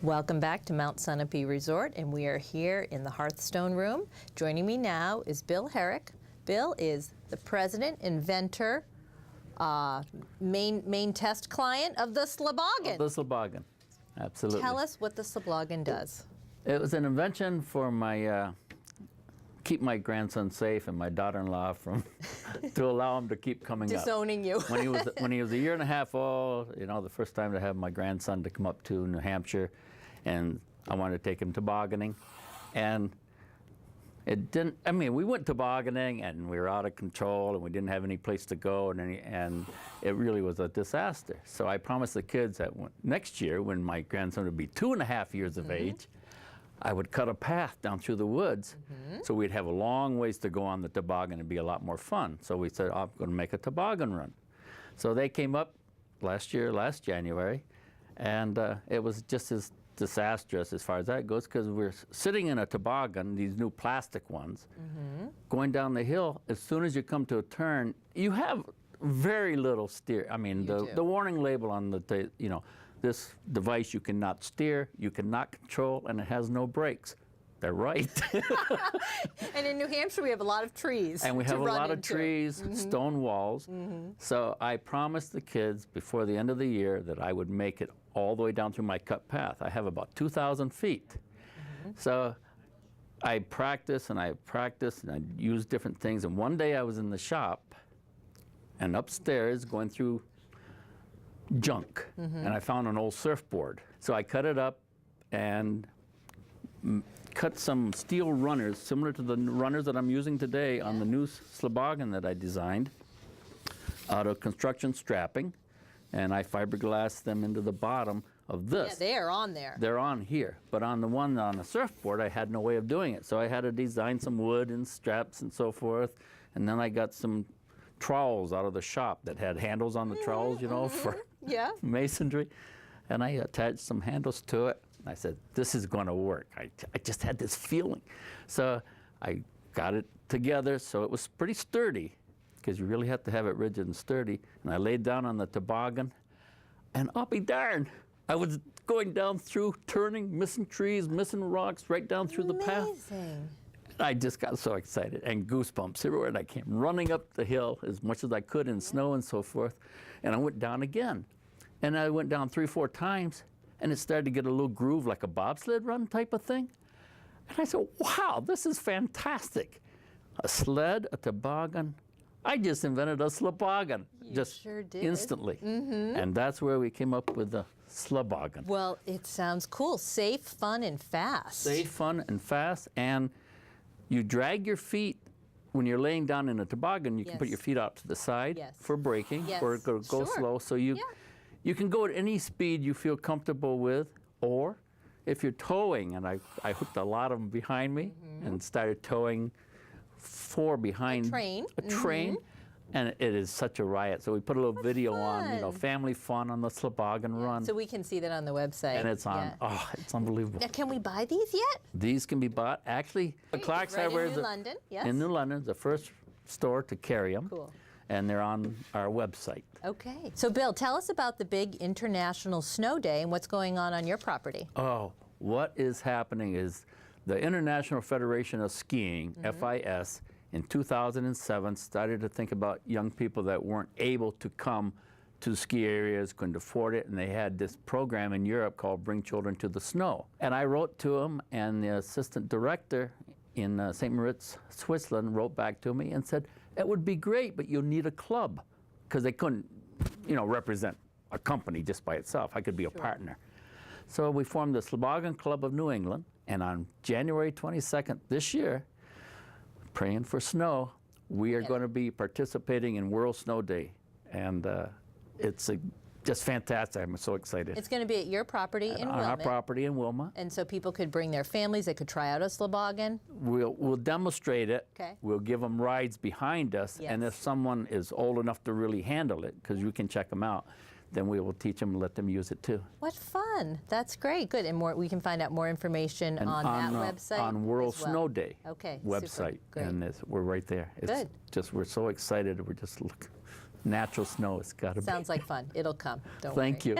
Welcome back to Mount Sunapee Resort, and we are here in the Hearthstone Room. Joining me now is Bill Herrick. Bill is the president, inventor, main test client of the Sleboggan. Of the Sleboggan, absolutely. Tell us what the Sleboggan does. It was an invention for my keep my grandson safe and my daughter-in-law from to allow him to keep coming Disowning you. When he was a year and a half old, you know, the first time to have my grandson to come up to New Hampshire, and I wanted to take him tobogganing, and it didn't. I mean, we went tobogganing and we were out of control and we didn't have any place to go, and it really was a disaster. So I promised the kids that next year, when my grandson would be 2.5 years of age, I would cut a path down through the woods, so we'd have a long ways to go on the toboggan and be a lot more fun. So we said, oh, I'm going to make a toboggan run. So they came up last January, and it was just as disastrous as far as that goes, because we're sitting in a toboggan, these new plastic ones, going down the hill. As soon as you come to a turn, you have very little steer. I mean, the warning label on the, you know, this device, you cannot steer, you cannot control, and it has no brakes. They're right. And in New Hampshire, we have a lot of trees. And we have a lot of trees, stone walls. So I promised the kids before the end of the year that I would make it all the way down through my cut path. I have about 2,000 feet. So I practiced and I practiced and I used different things. And one day I was in the shop and upstairs going through junk, and I found an old surfboard. So I cut it up and cut some steel runners similar to the runners that I'm using today on the new Sleboggan that I designed out of construction strapping, and I fiberglassed them into the bottom of this. Yeah, they are on there. They're on here, but on the one on the surfboard, I had no way of doing it. So I had to design some wood and straps and so forth, and then I got some trowels out of the shop that had handles on the trowels, you know, for masonry. And I attached some handles to it. And I said, this is going to work. I just had this feeling. So I got it together so it was pretty sturdy, because you really have to have it rigid and sturdy. And I laid down on the toboggan, and I'll be darned, I was going down through, turning, missing trees, missing rocks, right down through the path. I just got so excited, and goosebumps everywhere, and I came running up the hill as much as I could in snow and so forth, and I went down again. And I went down 3 or 4 times, and it started to get a little groove like a bobsled run type of thing. And I said, wow, this is fantastic. A sled, a toboggan. I just invented a Sleboggan, just sure did. Instantly. And that's where we came up with the Sleboggan. Well, it sounds cool. Safe, fun, and fast. Safe, fun, and fast, and you drag your feet when you're laying down in a toboggan. You can put your feet out to the side for braking, or go slow. So you can go at any speed you feel comfortable with, or if you're towing, and I hooked a lot of them behind me and started towing 4 behind a train. And it is such a riot. So we put a little video on, you know, family fun on the Sleboggan run. So we can see that on the website. And it's on, oh, it's unbelievable. Now, can we buy these yet? These can be bought. Actually, Clark's Hardware is in New London, the first store to carry them. Cool. And they're on our website. Okay. So Bill, tell us about the big International Snow Day and what's going on your property. Oh, what is happening is the International Federation of Skiing, FIS, in 2007 started to think about young people that weren't able to come to the ski areas, couldn't afford it, and they had this program in Europe called Bring Children to the Snow. And I wrote to them, and the assistant director in St. Moritz, Switzerland, wrote back to me and said, it would be great, but you'll need a club, because they couldn't, you know, represent a company just by itself. I could be a partner. So we formed the Sleboggan Club of New England, and on January 22nd this year, praying for snow, we are going to be participating in World Snow Day, and it's just fantastic. I'm so excited. It's going to be at your property in Wilmot. On our property in Wilmot. And so people could bring their families. They could try out a Sleboggan. We'll demonstrate it. Okay. We'll give them rides behind us, and if someone is old enough to really handle it, because you can check them out, then we will teach them and let them use it too. What fun. That's great. Good. And we can find out more information on that website. On World Snow Day Website. website. And we're right there. It's just, we're so excited. We're just, natural snow, it's got to be. Sounds like fun. It'll come. Don't worry. Thank you.